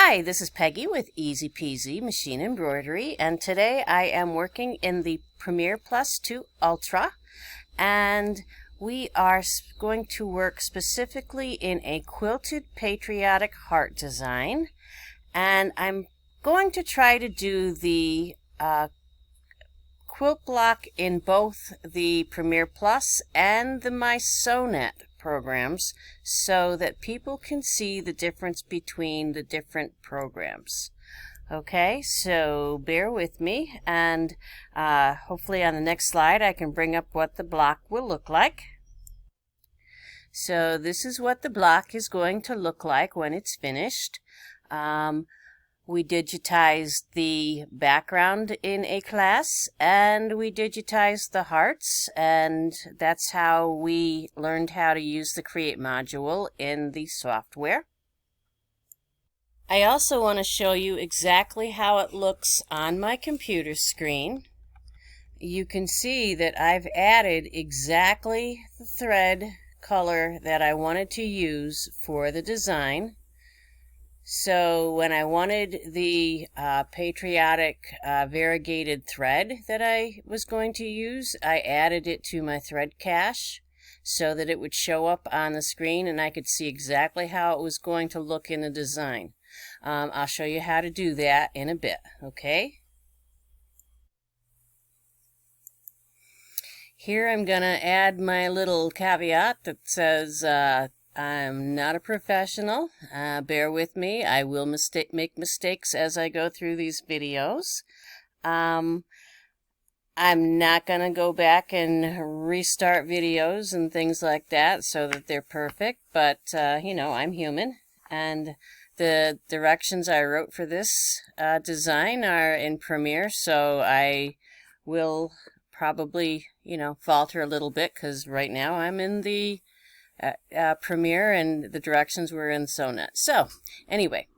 Hi, this is Peggy with Easy Peasy Machine Embroidery, and today I am working in the Premier+2 Ultra, and we are going to work specifically in a quilted patriotic heart design, and I'm going to try to do the quilt block in both the Premier+ and the MySewNet programs so that people can see the difference between the different programs. Okay, so bear with me, and hopefully on the next slide I can bring up what the block will look like. So this is what the block is going to look like when it's finished. We digitized the background in a class, and we digitized the hearts, and that's how we learned how to use the Create module in the software. I also want to show you exactly how it looks on my computer screen. You can see that I've added exactly the thread color that I wanted to use for the design. So when I wanted the patriotic variegated thread that I was going to use, I added it to my thread cache so that it would show up on the screen and I could see exactly how it was going to look in the design. I'll show you how to do that in a bit, okay? Here I'm going to add my little caveat that says I'm not a professional. Bear with me. I will make mistakes as I go through these videos. I'm not going to go back and restart videos and things like that so that they're perfect, but you know, I'm human, and the directions I wrote for this design are in Premiere, so I will probably, you know, falter a little bit because right now I'm in the Premiere and the directions were in SewNet. So anyway,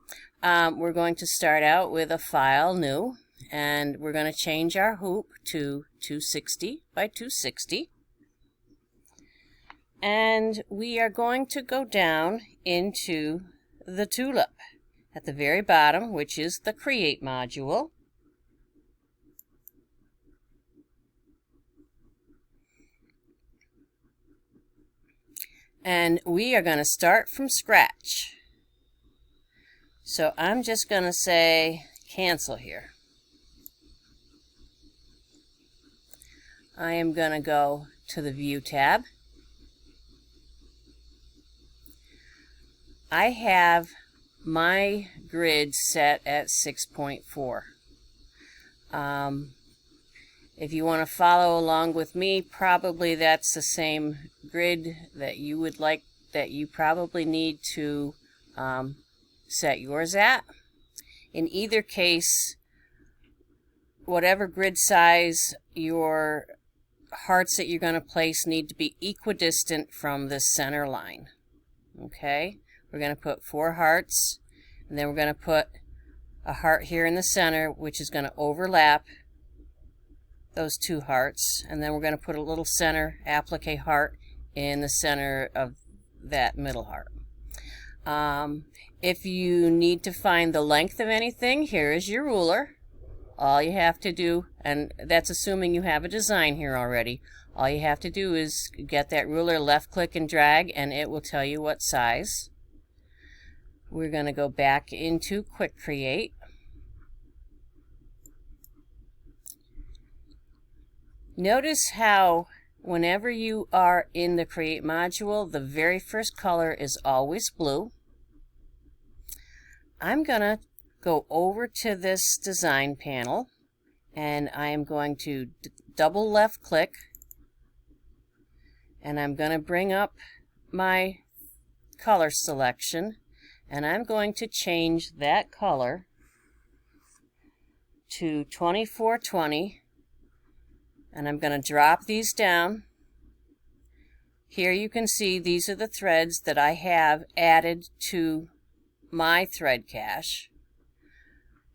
we're going to start out with a file new, and we're going to change our hoop to 260 by 260, and we are going to go down into the tulip at the very bottom, which is the Create module. And we are going to start from scratch. So I'm just going to say cancel here. I am going to go to the View tab. I have my grid set at 6.4. If you want to follow along with me, probably that's the same grid that you would like, that you probably need to set yours at. In either case, whatever grid size your hearts that you're going to place need to be equidistant from the center line. Okay? We're going to put 4 hearts, and then we're going to put a heart here in the center, which is going to overlap those 2 hearts, and then we're going to put a little center applique heart in the center of that middle heart. If you need to find the length of anything, here is your ruler. All you have to do, and that's assuming you have a design here already, all you have to do is get that ruler, left click and drag, and it will tell you what size. We're going to go back into Quick Create. Notice how whenever you are in the Create module, the very first color is always blue. I'm going to go over to this design panel, and I am going to double left click, and I'm going to bring up my color selection, and I'm going to change that color to 2420, and I'm going to drop these down. Here you can see these are the threads that I have added to my thread cache.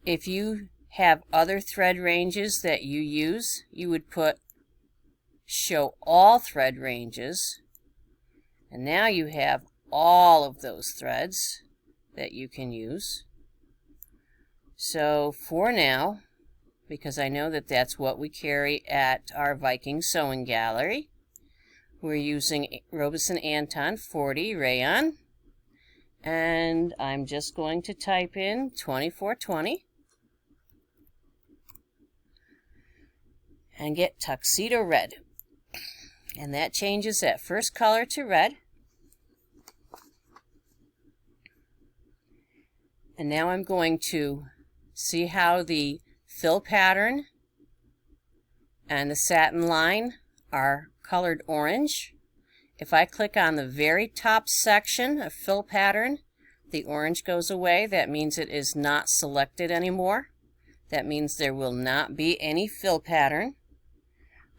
If you have other thread ranges that you use, you would put show all thread ranges, and now you have all of those threads that you can use. So for now, because I know that that's what we carry at our Viking sewing gallery, we're using Robeson Anton 40 rayon, and I'm just going to type in 2420 and get Tuxedo Red. And that changes that first color to red. And now I'm going to see how the fill pattern and the satin line are colored orange. If I click on the very top section of fill pattern, the orange goes away. That means it is not selected anymore. That means there will not be any fill pattern.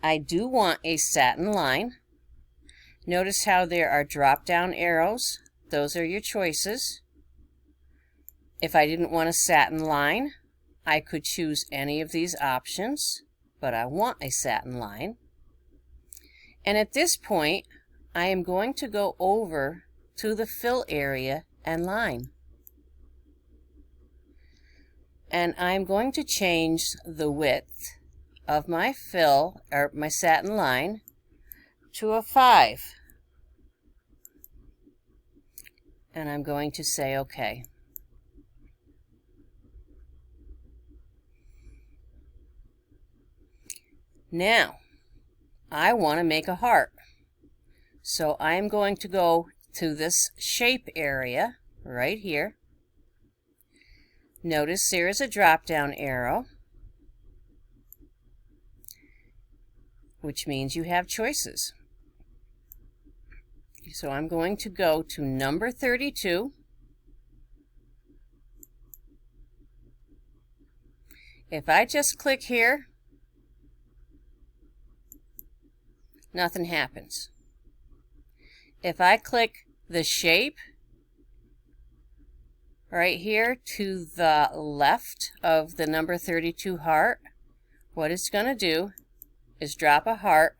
I do want a satin line. Notice how there are drop down arrows. Those are your choices. If I didn't want a satin line, I could choose any of these options, but I want a satin line. And at this point, I am going to go over to the fill area and line. And I'm going to change the width of my fill, or my satin line, to a 5. And I'm going to say OK. Now, I want to make a heart. So I am going to go to this shape area right here. Notice there is a drop down arrow, which means you have choices. So I'm going to go to number 32. If I just click here, nothing happens. If I click the shape right here to the left of the number 32 heart, what it's going to do is drop a heart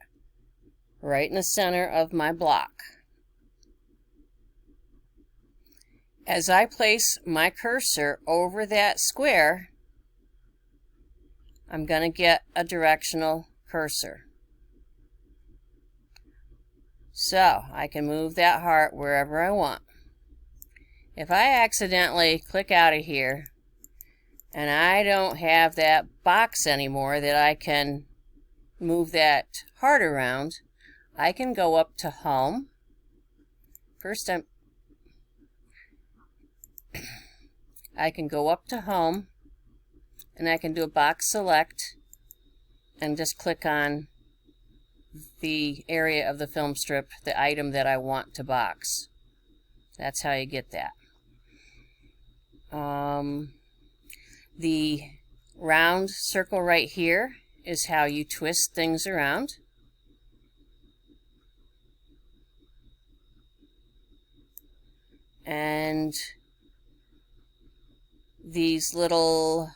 right in the center of my block. As I place my cursor over that square, I'm going to get a directional cursor. So I can move that heart wherever I want. If I accidentally click out of here and I don't have that box anymore that I can move that heart around, I can go up to Home. First I can go up to Home and I can do a box select and just click on the area of the film strip, the item that I want to box. That's how you get that. The round circle right here is how you twist things around. And these little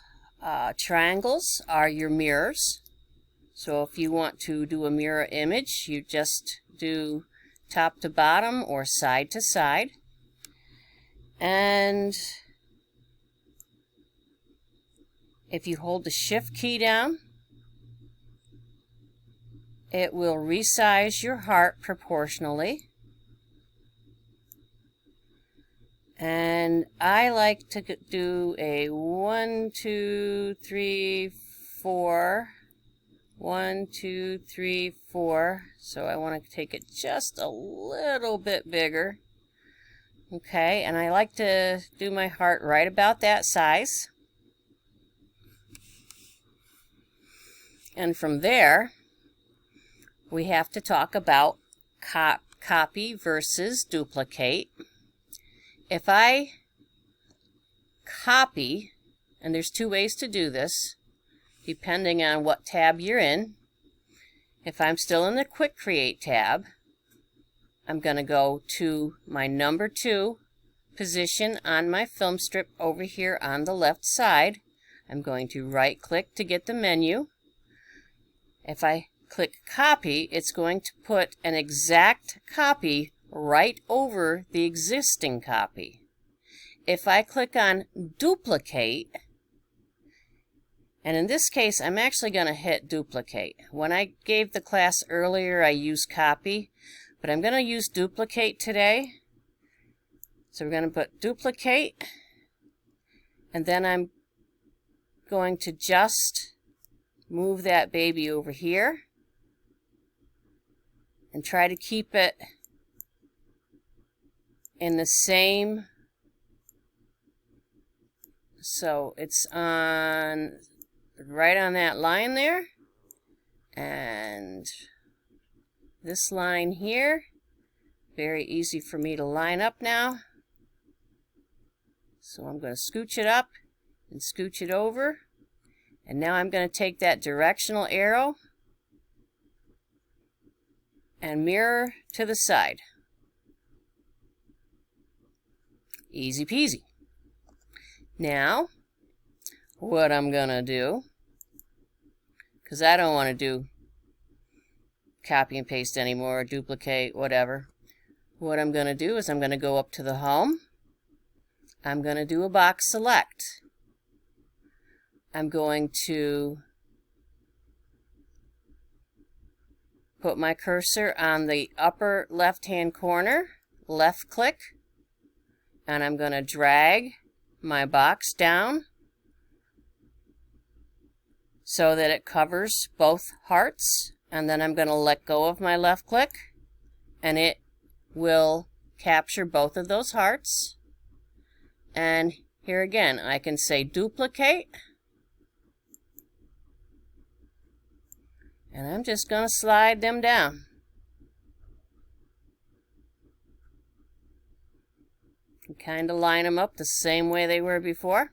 triangles are your mirrors. So if you want to do a mirror image, you just do top to bottom or side to side. And if you hold the Shift key down, it will resize your heart proportionally. And I like to do a 1, 2, 3, 4. 1, 2, 3, 4. So I want to take it just a little bit bigger. Okay, and I like to do my heart right about that size. And from there, we have to talk about copy versus duplicate. If I copy, and there's two ways to do this, depending on what tab you're in. If I'm still in the Quick Create tab, I'm going to go to my number 2 position on my film strip over here on the left side. I'm going to right click to get the menu. If I click copy, it's going to put an exact copy right over the existing copy. If I click on duplicate, And in this case, I'm actually going to hit duplicate. When I gave the class earlier, I used copy, but I'm going to use duplicate today. So we're going to put duplicate, and then I'm going to just move that baby over here and try to keep it in the same, so it's on right on that line there, and this line here, very easy for me to line up now. So I'm going to scooch it up and scooch it over, and now I'm going to take that directional arrow and mirror to the side. Easy peasy. Now, what I'm going to do, because I don't want to do copy and paste anymore, or duplicate, whatever. What I'm going to do is I'm going to go up to the home. I'm going to do a box select. I'm going to put my cursor on the upper left-hand corner, left click, and I'm going to drag my box down so that it covers both hearts, and then I'm going to let go of my left click, and it will capture both of those hearts. And here again, I can say duplicate, and I'm just going to slide them down. And kind of line them up the same way they were before.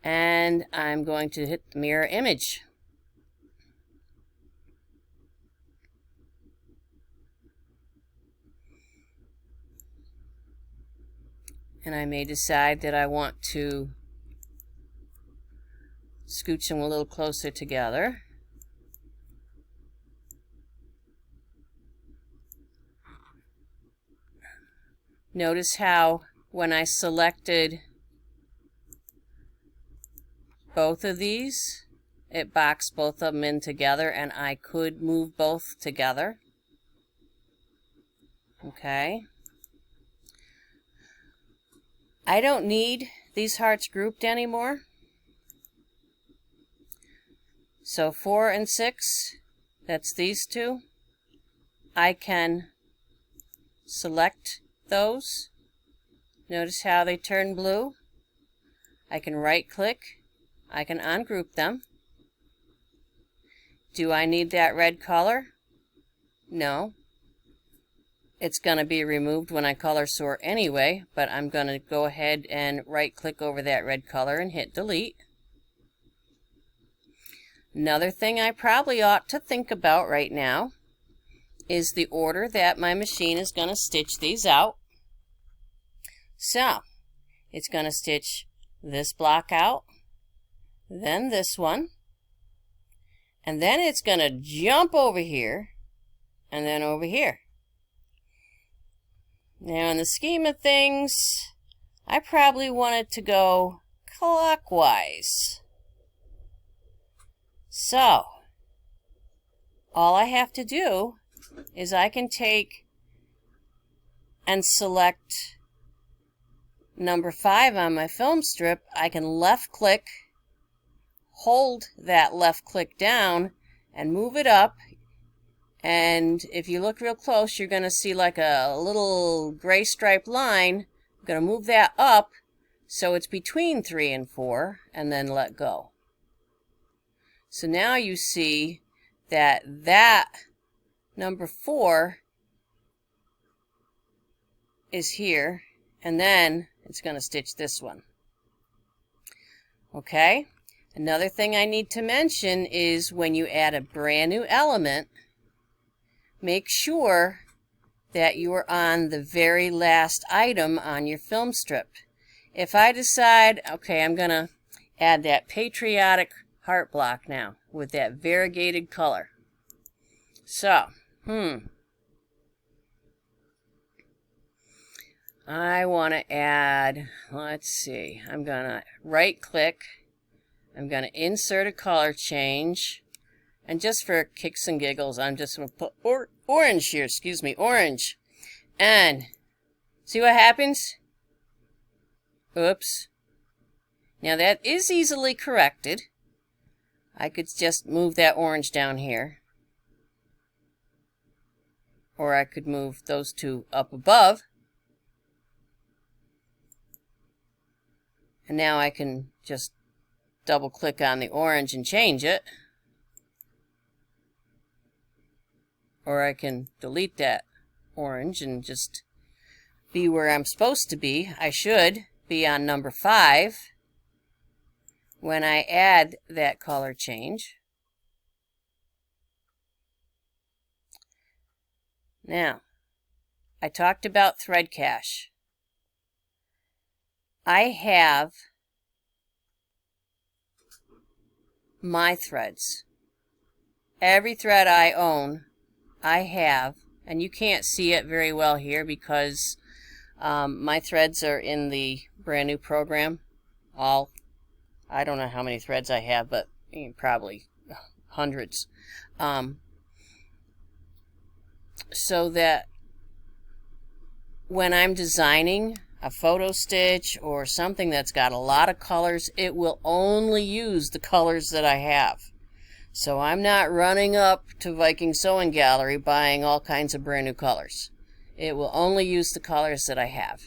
And I'm going to hit the mirror image. And I may decide that I want to scooch them a little closer together. Notice how when I selected both of these, it boxed both of them in together, and I could move both together. Okay. I don't need these hearts grouped anymore. So 4 and 6, that's these two. I can select those. Notice how they turn blue. I can right click. I can ungroup them. Do I need that red color? No. It's going to be removed when I color sort anyway, but I'm going to go ahead and right click over that red color and hit delete. Another thing I probably ought to think about right now is the order that my machine is going to stitch these out. So, it's going to stitch this block out, then this one, and then it's going to jump over here, and then over here. Now, in the scheme of things, I probably want it to go clockwise. So, all I have to do is I can take and select number 5 on my film strip. I can left click, hold that left click down, and move it up. And if you look real close, you're going to see like a little gray striped line. I'm going to move that up so it's between 3 and 4, and then let go. So now you see that number 4 is here, and then it's going to stitch this one. Okay? Another thing I need to mention is when you add a brand new element, make sure that you are on the very last item on your film strip. If I decide, okay, I'm going to add that Patriotic Heart Block now with that variegated color. So, I want to add, let's see, I'm going to right click, I'm going to insert a color change. And just for kicks and giggles, I'm just going to put orange here. Excuse me, orange. And see what happens? Oops. Now that is easily corrected. I could just move that orange down here. Or I could move those two up above. And now I can just double click on the orange and change it. Or I can delete that orange and just be where I'm supposed to be. I should be on number 5 when I add that color change. Now, I talked about thread cache. I have my threads. Every thread I own, I have, and you can't see it very well here because my threads are in the brand new program. I don't know how many threads I have, but probably hundreds. So that when I'm designing a photo stitch or something that's got a lot of colors, it will only use the colors that I have. So I'm not running up to Viking Sewing Gallery buying all kinds of brand new colors. It will only use the colors that I have.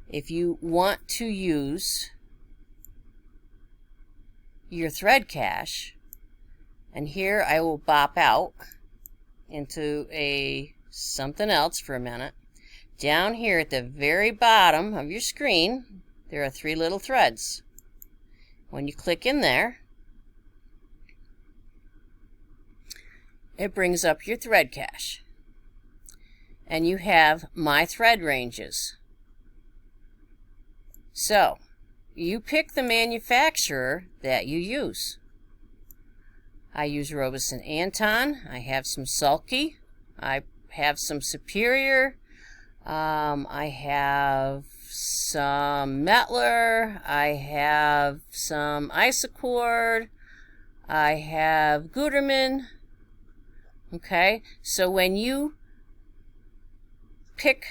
If you want to use your thread cache, and here I will bop out into something else for a minute. Down here at the very bottom of your screen, there are 3 little threads. When you click in there, it brings up your thread cache. And you have my thread ranges. So, you pick the manufacturer that you use. I use Robeson Anton. I have some Sulky. I have some Superior. I have some Metler. I have some Isacord. I have Gutermann. Okay, so when you pick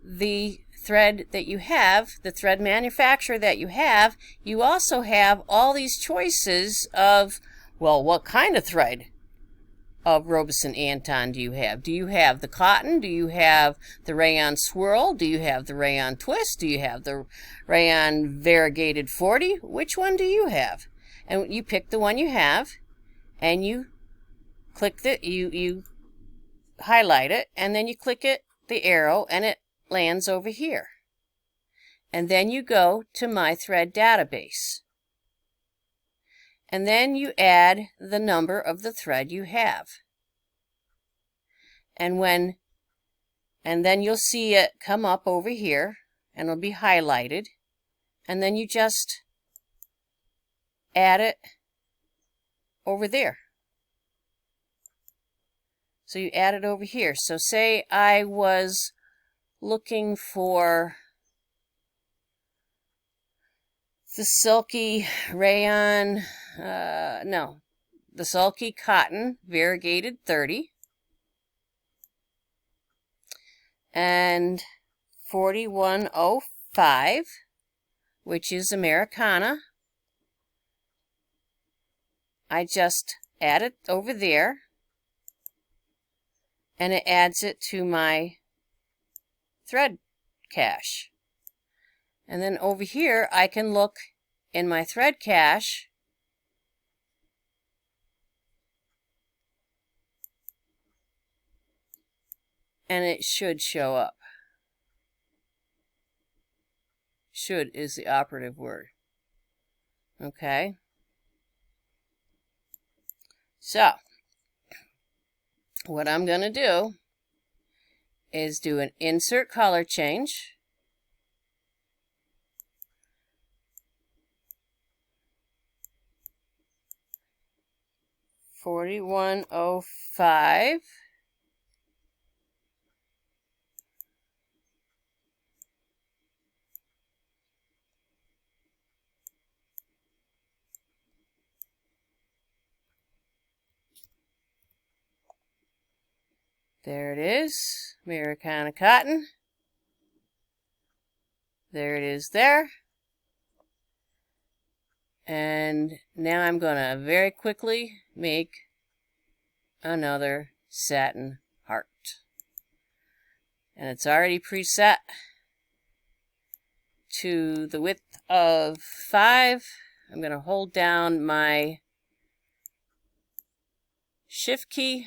the thread that you have, the thread manufacturer that you have, you also have all these choices of, well, what kind of thread of Robeson Anton do you have? Do you have the cotton? Do you have the rayon swirl? Do you have the rayon twist? Do you have the rayon variegated 40? Which one do you have? And you pick the one you have, and you click you highlight it, and then you click the arrow, and it lands over here. And then you go to My Thread Database. And then you add the number of the thread you have. And then you'll see it come up over here, and it'll be highlighted. And then you just add it over there. So you add it over here. So say I was looking for the Sulky rayon, the Sulky cotton variegated 30 and 4105, which is Americana. I just add it over there, and it adds it to my thread cache. And then over here, I can look in my thread cache and it should show up. Should is the operative word. Okay. So, what I'm going to do is do an insert color change. $41.05. There it is, Americana cotton. There it is there. And now I'm going to very quickly make another satin heart. And it's already preset to the width of 5. I'm going to hold down my shift key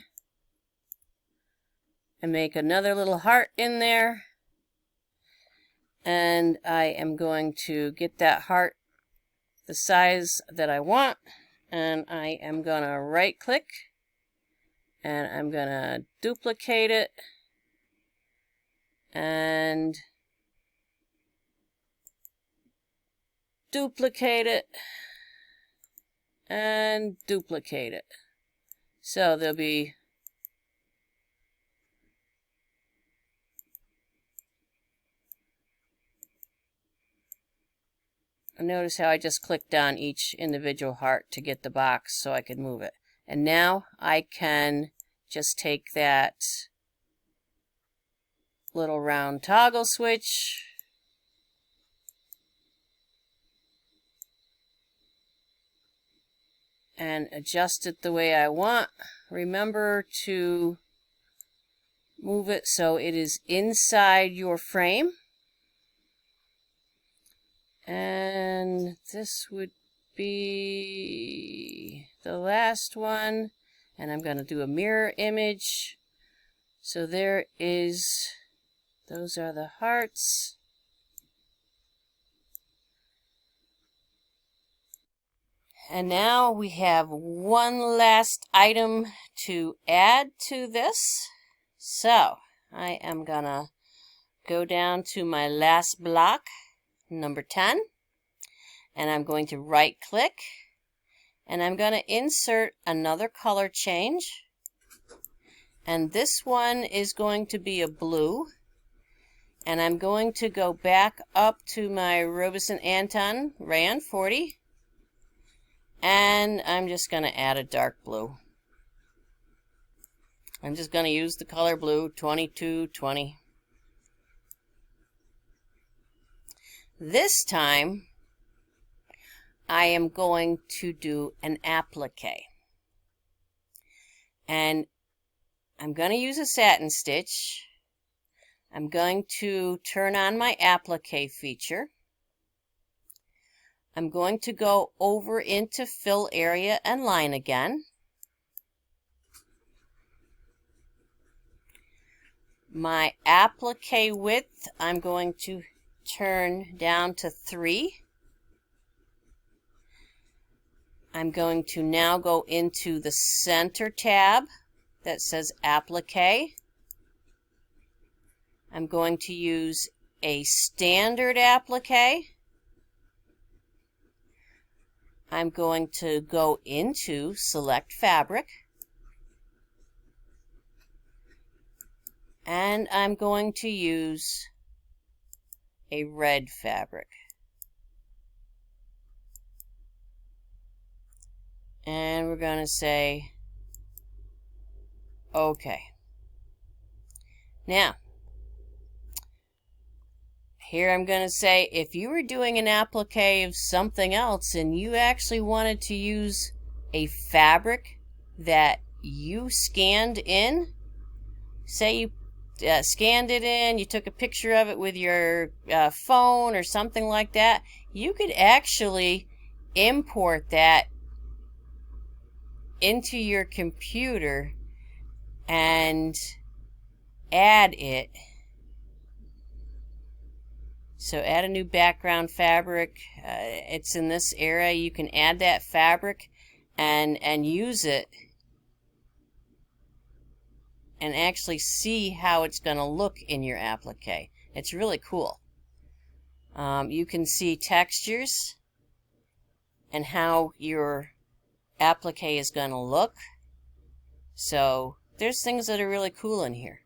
and make another little heart in there. And I am going to get that heart the size that I want, and I am going to right click and I'm going to duplicate it and duplicate it and duplicate it. So there'll be notice how I just clicked on each individual heart to get the box so I could move it. And now I can just take that little round toggle switch and adjust it the way I want. Remember to move it so it is inside your frame. And this would be the last one. And I'm going to do a mirror image. So there is, those are the hearts. And now we have one last item to add to this. So I am going to go down to my last block, number 10, and I'm going to right click and I'm going to insert another color change, and this one is going to be a blue, and I'm going to go back up to my Robeson Anton Rayon 40 and I'm just going to add a dark blue. I'm just going to use the color blue 2220. This time, I am going to do an applique. And I'm going to use a satin stitch. I'm going to turn on my applique feature. I'm going to go over into fill area and line again. My applique width, I'm going to turn down to 3. I'm going to now go into the center tab that says Applique. I'm going to use a standard applique. I'm going to go into Select Fabric. And I'm going to use a red fabric. And we're going to say OK. Now, here I'm going to say if you were doing an applique of something else and you actually wanted to use a fabric that you scanned in, say you scanned it in, you took a picture of it with your phone or something like that, you could actually import that into your computer and add it. So add a new background fabric. It's in this area. You can add that fabric and use it and actually see how it's going to look in your applique. It's really cool. You can see textures and how your applique is going to look. So there's things that are really cool in here.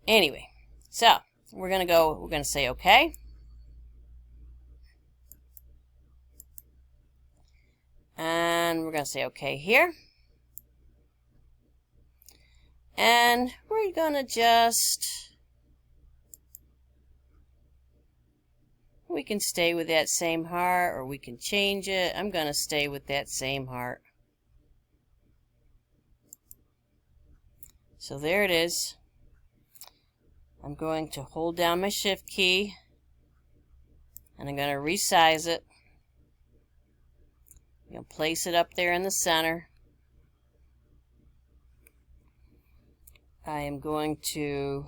Anyway, so we're going to say OK. And we're going to say OK here. And we're we're gonna we can stay with that same heart, or we can change it. I'm gonna stay with that same heart. So there it is. I'm going to hold down my shift key and I'm going to resize it. I'm going to place it up there in the center. I am going to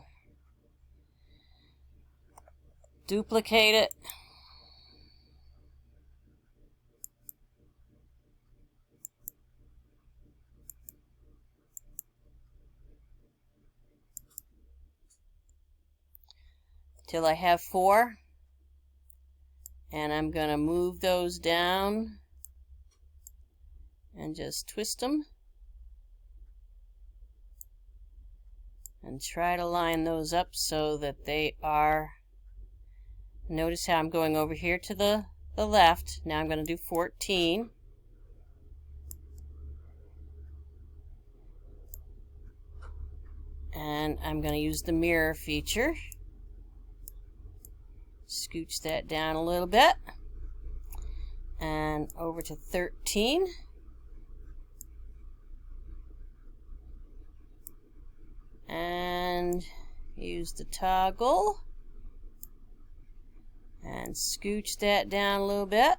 duplicate it. Till I have 4, and I'm going to move those down and just twist them and try to line those up so that they are, notice how I'm going over here to the left. Now I'm going to do 14. And I'm going to use the mirror feature. Scooch that down a little bit, and over to 13, and use the toggle and scooch that down a little bit.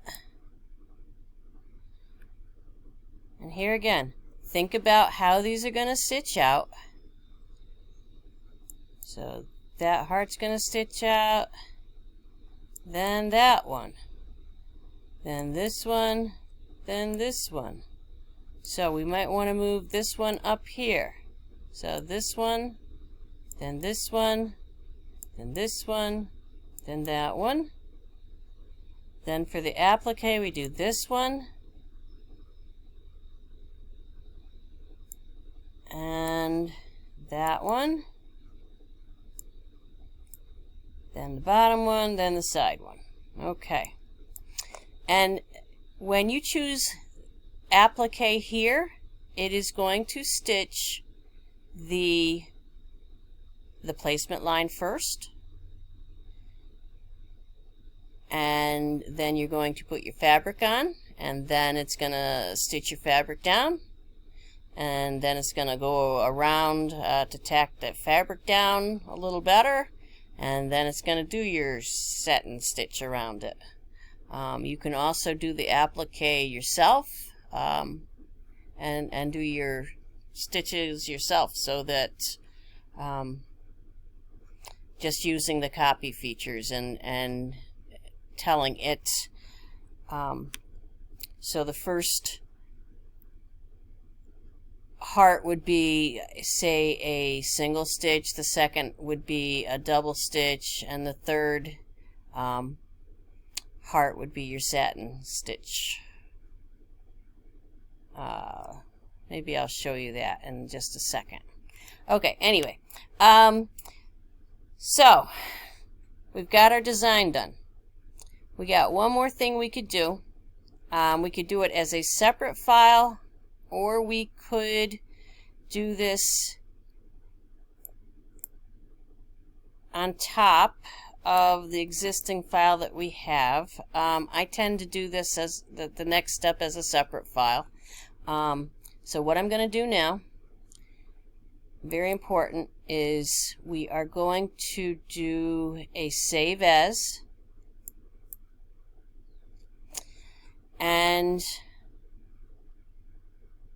And here again, think about how these are going to stitch out. So that heart's going to stitch out, then that one, then this one, then this one. So we might want to move this one up here. So this one, then this one, then this one, then that one. Then for the applique we do this one, and that one, then the bottom one, then the side one. Okay. And when you choose applique here, it is going to stitch the placement line first, and then you're going to put your fabric on, and then it's going to stitch your fabric down, and then it's going to go around to tack that fabric down a little better, and then it's going to do your satin stitch around it. You can also do the applique yourself, and do your stitches yourself, so that just using the copy features and telling it. So the first heart would be, say, a single stitch, the second would be a double stitch, and the third heart would be your satin stitch. Maybe I'll show you that in just a second. Okay, anyway, so we've got our design done. We got one more thing we could do. We could do it as a separate file, or we could do this on top of the existing file that we have. I tend to do this as the next step as a separate file. So what I'm going to do now, very important, is we are going to do a save as, and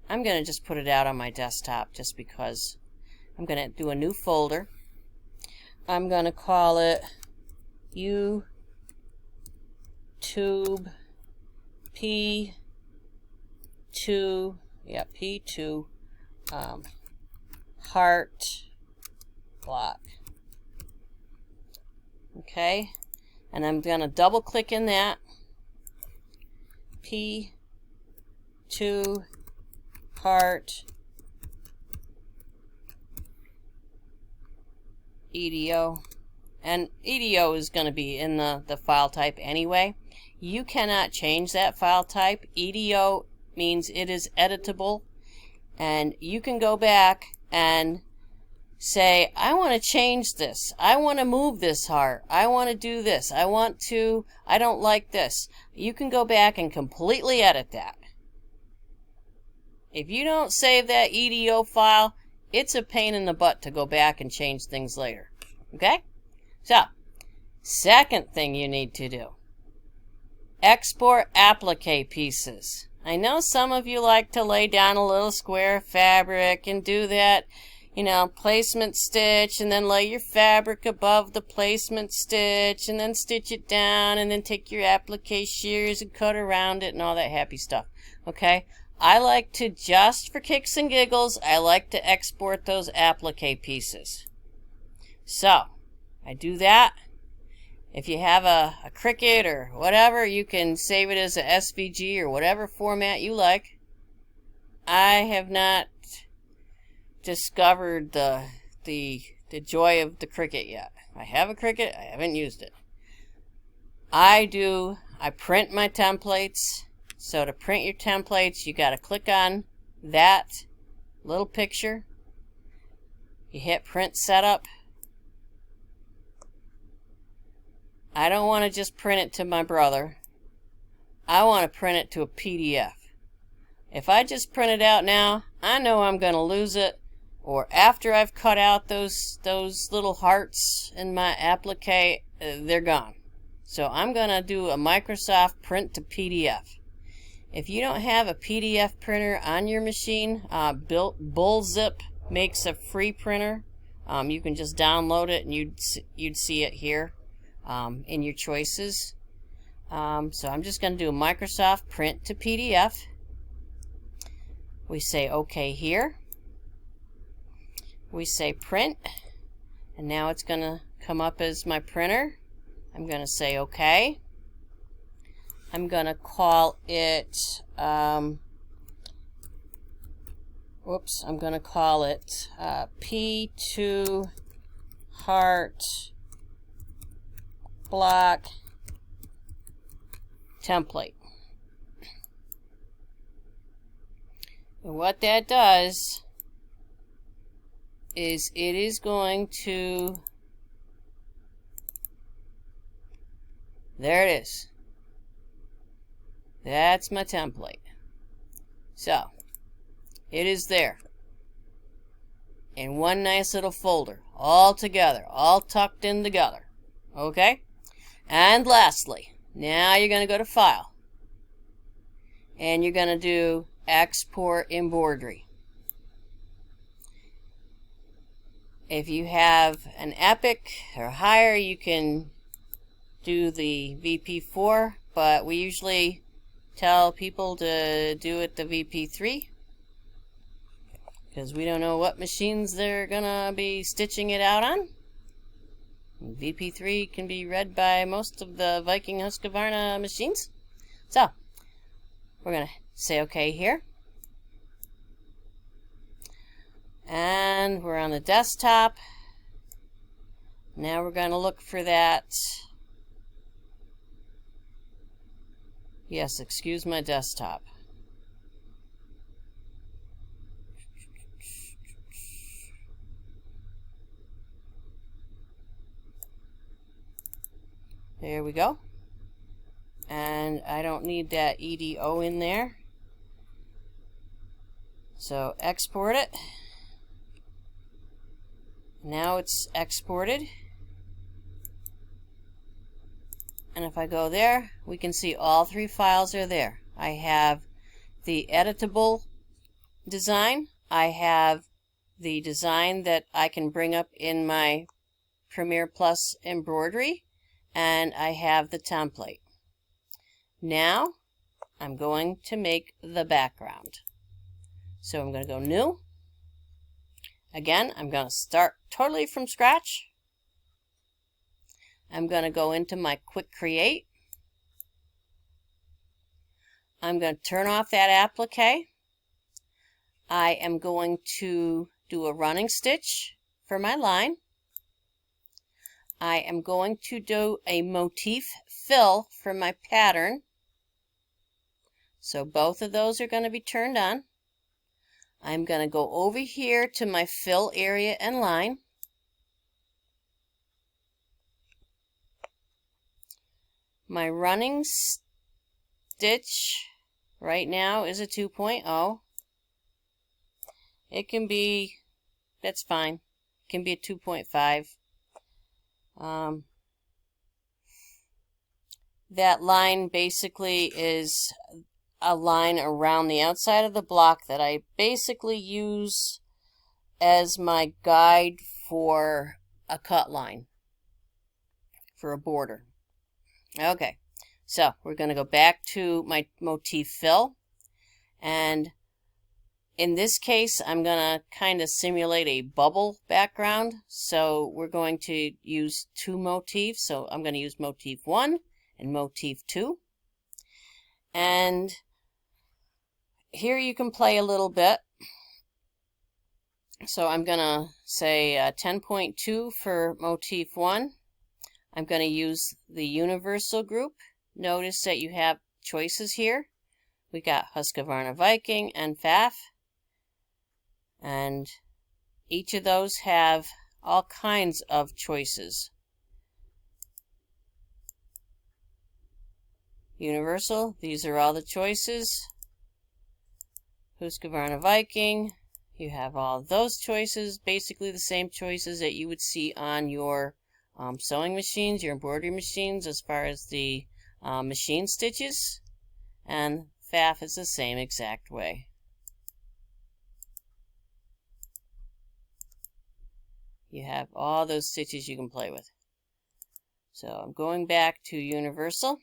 I'm going to just put it out on my desktop just because. I'm going to do a new folder. I'm going to call it YouTube P2, yeah, P2 Heart Block. Okay, and I'm going to double click in that P2 Heart EDO, and EDO is going to be in the file type anyway. You cannot change that file type. EDO means it is editable, and you can go back and say, I want to change this. I want to move this heart. I want to do this. I don't like this. You can go back and completely edit that. If you don't save that EDO file, it's a pain in the butt to go back and change things later. Okay? So, second thing you need to do. Export applique pieces. I know some of you like to lay down a little square of fabric and do that, placement stitch, and then lay your fabric above the placement stitch, and then stitch it down, and then take your applique shears and cut around it and all that happy stuff. Okay? I like to, just for kicks and giggles, I like to export those applique pieces. So, I do that. If you have a Cricut or whatever, you can save it as a SVG or whatever format you like. I have not discovered the joy of the Cricut yet. I have a Cricut, I haven't used it. I print my templates. So to print your templates, you got to click on that little picture. You hit print setup. I don't want to just print it to my brother. I want to print it to a PDF. If I just print it out now, I know I'm going to lose it. Or after I've cut out those little hearts in my applique, they're gone. So I'm going to do a Microsoft print to PDF. If you don't have a PDF printer on your machine, Bullzip makes a free printer. You can just download it and you'd see it here in your choices. So I'm just going to do a Microsoft print to PDF. We say OK here. We say print, and now it's going to come up as my printer. I'm going to say OK. I'm going to call it, I'm going to call it P2 Heart Block Template. And what that does is it is going to, there it is. That's my template. So, it is there in one nice little folder, all together, all tucked in together. Okay? And lastly, now you're going to go to File, and you're going to do Export Embroidery. If you have an Applique or higher, you can do the VP4, but we usually tell people to do it the VP3 because we don't know what machines they're gonna be stitching it out on. VP3 can be read by most of the Viking Husqvarna machines. So we're gonna say OK here, and we're on the desktop. Now we're gonna look for that. Yes, excuse my desktop. There we go. And I don't need that EDO in there. So export it. Now it's exported. And if I go there, we can see all three files are there. I have the editable design. I have the design that I can bring up in my Premier+ embroidery. And I have the template. Now, I'm going to make the background. So I'm going to go New. Again, I'm going to start totally from scratch. I'm going to go into my Quick Create. I'm going to turn off that applique. I am going to do a running stitch for my line. I am going to do a motif fill for my pattern. So both of those are going to be turned on. I'm going to go over here to my fill area and line. My running stitch right now is a 2.0. It can be, that's fine. It can be a 2.5. That line basically is a line around the outside of the block that I basically use as my guide for a cut line, for a border. Okay, so we're going to go back to my motif fill, and in this case I'm going to kind of simulate a bubble background, so we're going to use two motifs. So I'm going to use motif 1 and motif 2, and here you can play a little bit. So I'm going to say 10.2 for motif 1. I'm going to use the universal group. Notice that you have choices here. We got Husqvarna Viking and Pfaff, and each of those have all kinds of choices. Universal, these are all the choices. Husqvarna Viking, you have all those choices, basically the same choices that you would see on your sewing machines, your embroidery machines, as far as the machine stitches. And Pfaff is the same exact way. You have all those stitches you can play with. So I'm going back to universal,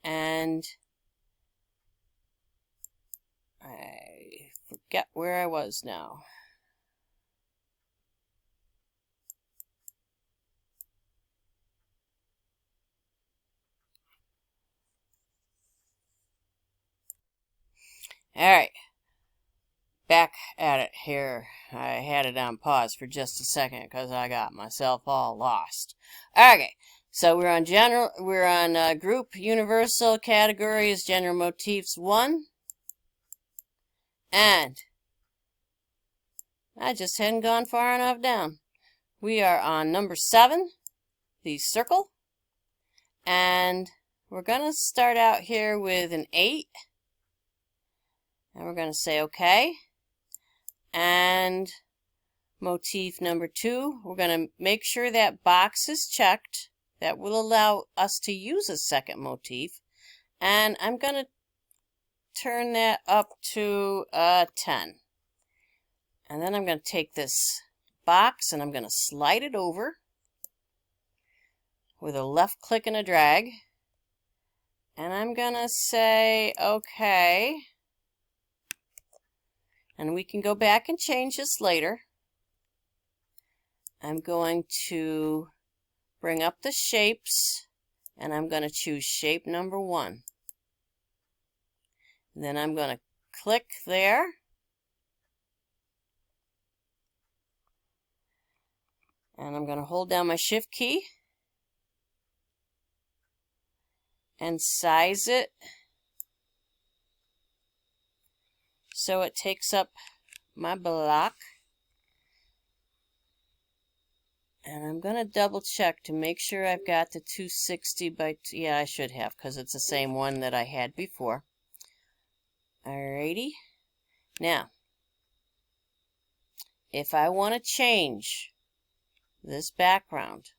and I forget where I was now. Alright, back at it here. I had it on pause for just a second because I got myself all lost. Okay, so we're on group universal categories, general motifs 1, and I just hadn't gone far enough down. We are on number 7, the circle, and we're going to start out here with an 8. And we're going to say OK. And motif number 2, we're going to make sure that box is checked. That will allow us to use a second motif. And I'm going to turn that up to 10. And then I'm going to take this box and I'm going to slide it over with a left click and a drag. And I'm going to say OK. And we can go back and change this later. I'm going to bring up the shapes, and I'm going to choose shape number 1. And then I'm going to click there. And I'm going to hold down my shift key and size it so it takes up my block. And I'm going to double check to make sure I've got the 260 by, yeah, I should have, because it's the same one that I had before. Alrighty. Now, if I want to change this background,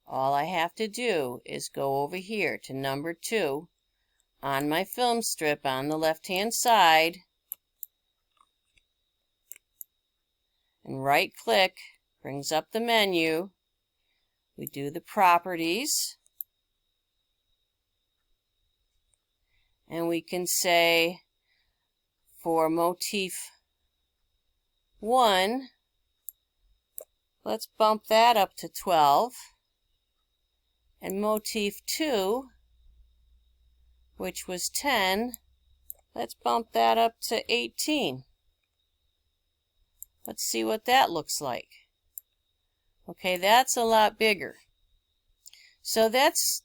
all I have to do is go over here to number 2 on my film strip on the left-hand side and right-click, brings up the menu. We do the properties, and we can say for motif 1, let's bump that up to 12, and motif 2, which was 10, let's bump that up to 18. Let's see what that looks like. Okay, that's a lot bigger. So that's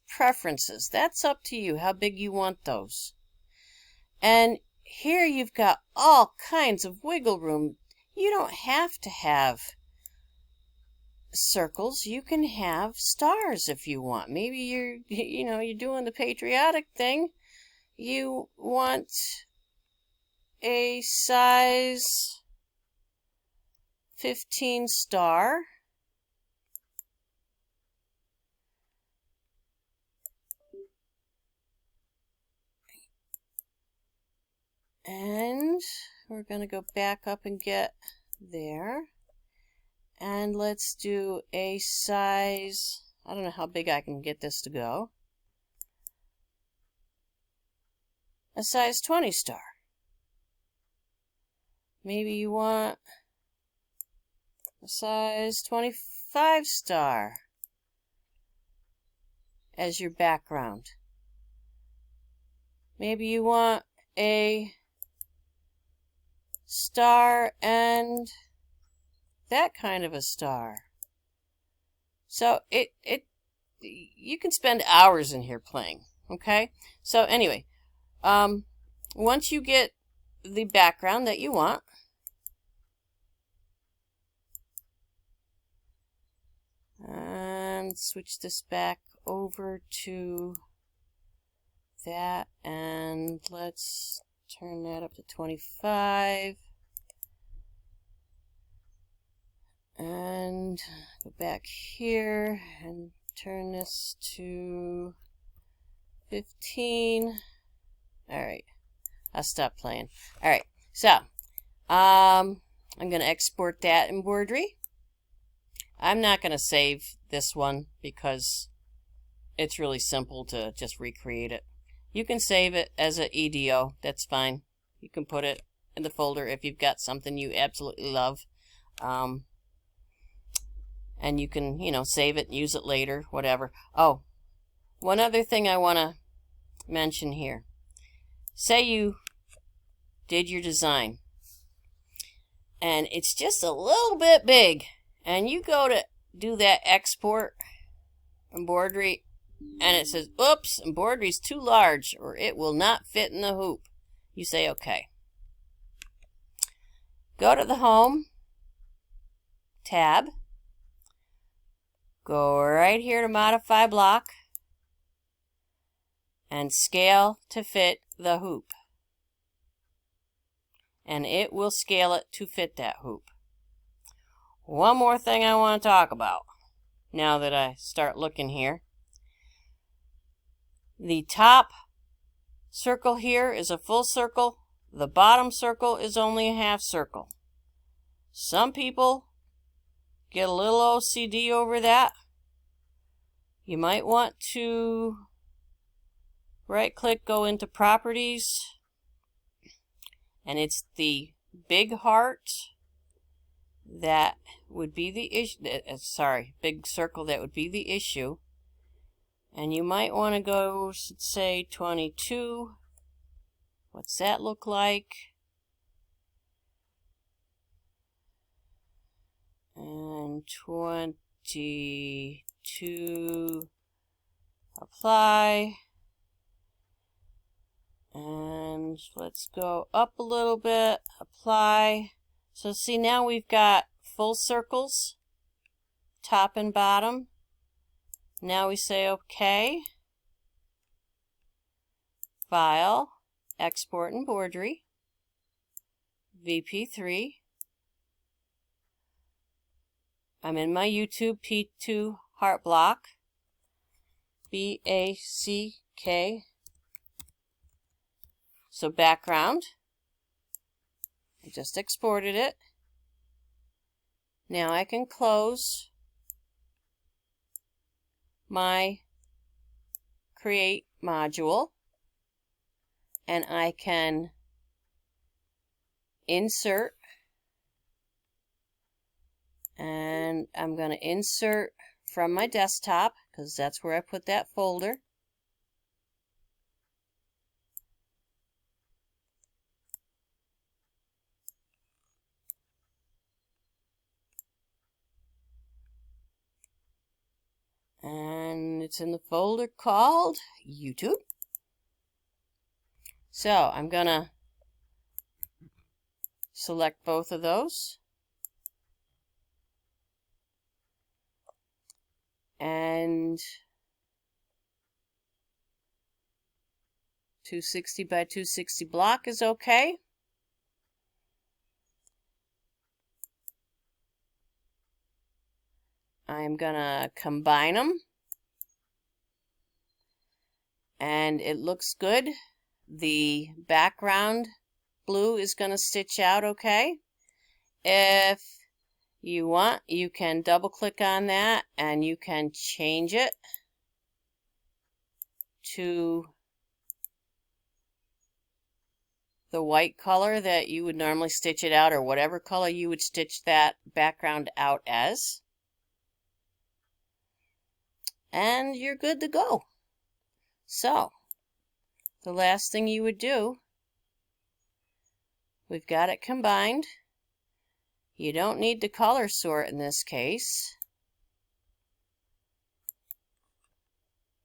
preferences. That's up to you how big you want those. And here you've got all kinds of wiggle room. You don't have to have circles. You can have stars if you want. Maybe you're doing the patriotic thing. You want a size 15 star. And we're going to go back up and get there. And let's do a size, I don't know how big I can get this to go. A size 20 star. Maybe you want a size 25 star as your background. Maybe you want a star and that kind of a star. So you can spend hours in here playing, okay? So anyway, once you get the background that you want, and switch this back over to that, and let's turn that up to 25. And go back here and turn this to 15. All right, I'll stop playing. All right, so I'm going to export that embroidery. I'm not going to save this one because it's really simple to just recreate it. You can save it as an EDO. That's fine. You can put it in the folder if you've got something you absolutely love. And you can, save it and use it later, whatever. Oh, one other thing I want to mention here. Say you did your design, and it's just a little bit big, and you go to do that export embroidery, and it says, oops, embroidery's too large, or it will not fit in the hoop. You say, okay. Go to the Home tab. Go right here to Modify Block and Scale to fit the hoop. And it will scale it to fit that hoop. One more thing I want to talk about now that I start looking here. The top circle here is a full circle. The bottom circle is only a half circle. Some people get a little OCD over that. You might want to right click, go into Properties, and it's the big heart that would be the issue. Big circle that would be the issue. And you might want to go, say, 22. What's that look like? And 22, apply. And let's go up a little bit, apply. So see, now we've got full circles, top and bottom. Now we say OK. File, Export Embroidery, VP3. I'm in my YouTube P2 Heart Block, BACK. So background, I just exported it. Now I can close my Create module, and I can insert, and I'm going to insert from my desktop because that's where I put that folder. And it's in the folder called YouTube. So I'm going to select both of those. And 260 by 260 block is okay. I'm gonna combine them. And it looks good. The background blue is gonna stitch out okay. If you want, you can double click on that and you can change it to the white color that you would normally stitch it out, or whatever color you would stitch that background out as. And you're good to go. So, the last thing you would do, we've got it combined. You don't need to color sort in this case,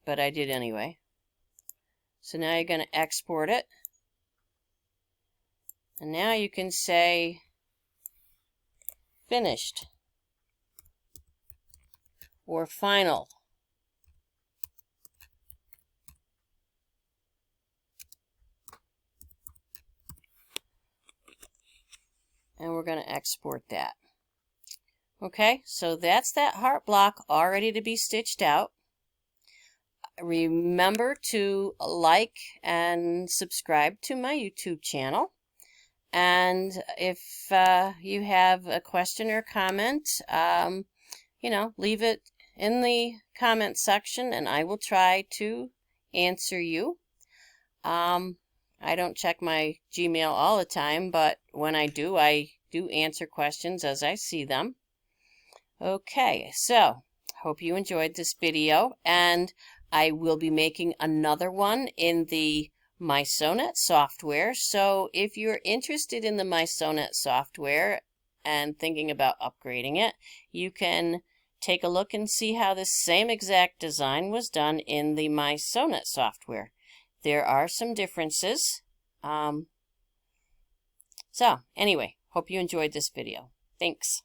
but I did anyway. So now you're going to export it. And now you can say finished or final. And we're going to export that. Okay, so that's that heart block all ready to be stitched out. Remember to like and subscribe to my YouTube channel. And if you have a question or comment, leave it in the comment section and I will try to answer you. I don't check my Gmail all the time, but when I do answer questions as I see them. Okay, so hope you enjoyed this video, and I will be making another one in the MySewNet software. So if you're interested in the MySewNet software and thinking about upgrading it, you can take a look and see how this same exact design was done in the MySewNet software. There are some differences. So anyway, hope you enjoyed this video. Thanks.